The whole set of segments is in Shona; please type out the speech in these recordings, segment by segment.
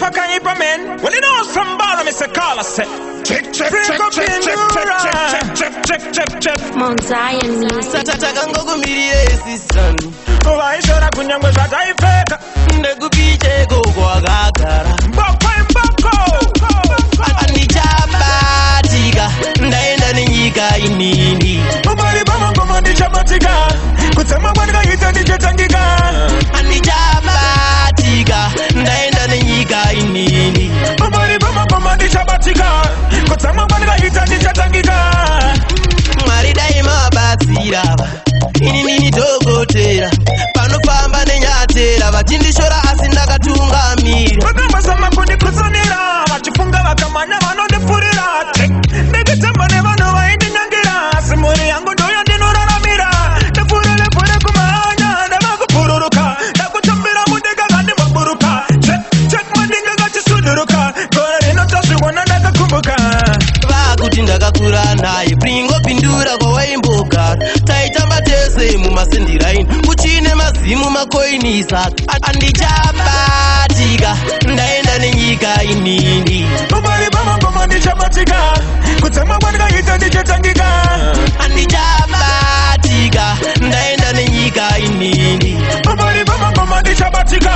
fuck I ain't man. Well, you know some ball of Seh Calaz. Check. Mount Zion music. Takango miriyesi son. Why should I kunyangwe shata ifeka? Ndekupiche kwagagara. Mboko. Andichabatika, Tayenda Nenyika inini. Ubali bama ngoma ndichabatika. Kusema bwana hita ndichatangika. Andichabatika, Tayenda Nenyika inini. Ubali bama ngoma ndichabatika. Kusema bwana hita ndichatangika. Mwari daima batsirava. Inini dogotera. Panofamba nenyatera. Vachindishora asi ndakatungamira. Vakambasama kundikusonera. Vachifunga vakamanya vanondipfurira. Ndikitamba nevano vaindinyangira. Simuri yangu ndoyo ndinoraramira. Ndipfurire kumahanya ndavakupururuka. Ndakutambira mudega kandimaburuka. Check madinga gachisuduruka. Gore rinotasviwana ndakakumbuka. Vakuti ndakakura naye Princo Bindura kwawaimboka. Taitamba tese mumasendiraini. Kuchine mazimu makoinisa. Andichabatika, Tayenda Nenyika inini. Ubali bama ngoma ndichabatika. Kusema bwana hita ndichatangika. Andichabatika, Tayenda Nenyika inini. Ubali bama ngoma ndichabatika.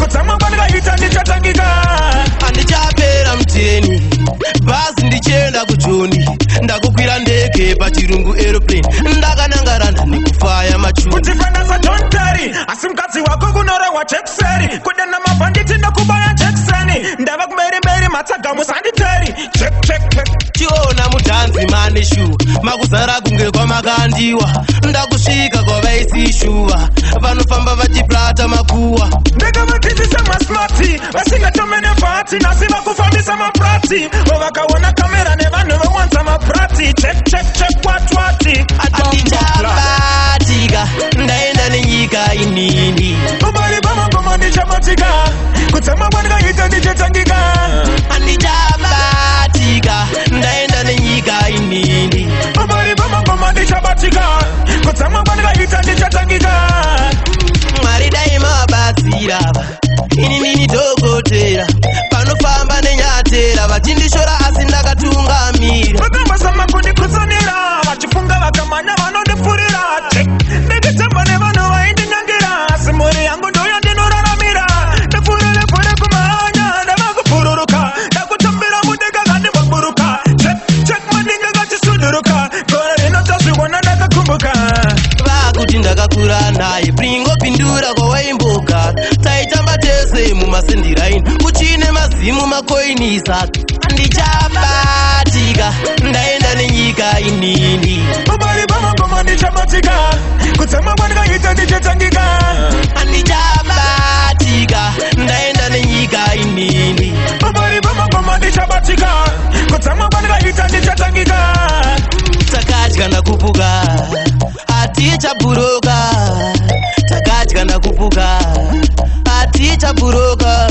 Kusema bwana hita ndichatangika. Andichapera mteni. Basi ndichenda kujoni. Ndakukwira ndege pachirungu aeroplane. Ndakanangarana nekufaya machuni. Kutifana za John Terry. Asimkazi wako kunorewa checkseri. Kudena mabanditi ndakubaya checkseni. Ndava kumeri matsaga musanditeri. Check. Chiona mutanzi maneshu. Makuzara kunge kwa makandiwa. Ndakusvika kwa vaisi shuva. Vanofamba vachiplata makuwa. Ndega vakitisa masmati. Vasingatomene fati. Nasi vakufambisa maprati. Vakaona kamera nevanhu vawanza maprati. Check watwati. Andichabatika, Tayenda Nenyika inini. Ubali bama ngoma ndichabatika. Kusema bwana hita ndichatangika. Andichabatika, Tayenda Nenyika inini. Ubali bama ngoma ndichabatika. Kusema bwana hita ndichatangika. Mwari daima batsirava. Inini dogotera. Panofamba nenyatera. Vachindishora asi ndakatungamira. Vakambasama kundikusonera. Vachifunga vakamanya vanondipfurira. Ndikitamba nevano vaindinyangira. Simuri yangu ndoyo ndinoraramira. Ndipfurire kumahanya ndavakupururuka. Ndakutambira mudega kandimaburuka. Check madinga gachisuduruka. Gore rinotasviwana ndakakumbuka. Vakuti ndakakura naye Princo Bindura kwawaimboka. Taitamba tese mumasendiraini. Kuchine mazimu makoinisa. Andichabatika, Tayenda Nenyika inini. Ubali bama ngoma ndichabatika. Kusema bwana hita ndichatangika. Andichabatika, Tayenda Nenyika inini. Ubali bama ngoma ndichabatika. Kusema bwana hita ndichatangika. Takadya ndakupuka. Hatichaburuka. Takadya ndakupuka. Hatichaburuka.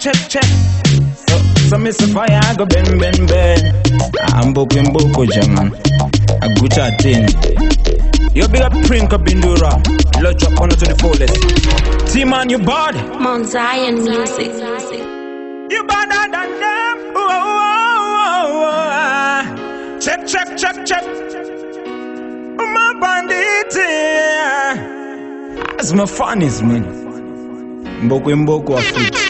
Check. So Mr. Fire, I go ben. I'm Mboko German. I go to 10. You big up Princo Bindura. Let's drop on to the fullest. Team on your body. Mount Zion music. You better than them. Check. My bandit. That's my funnies, man. Mboko Africa.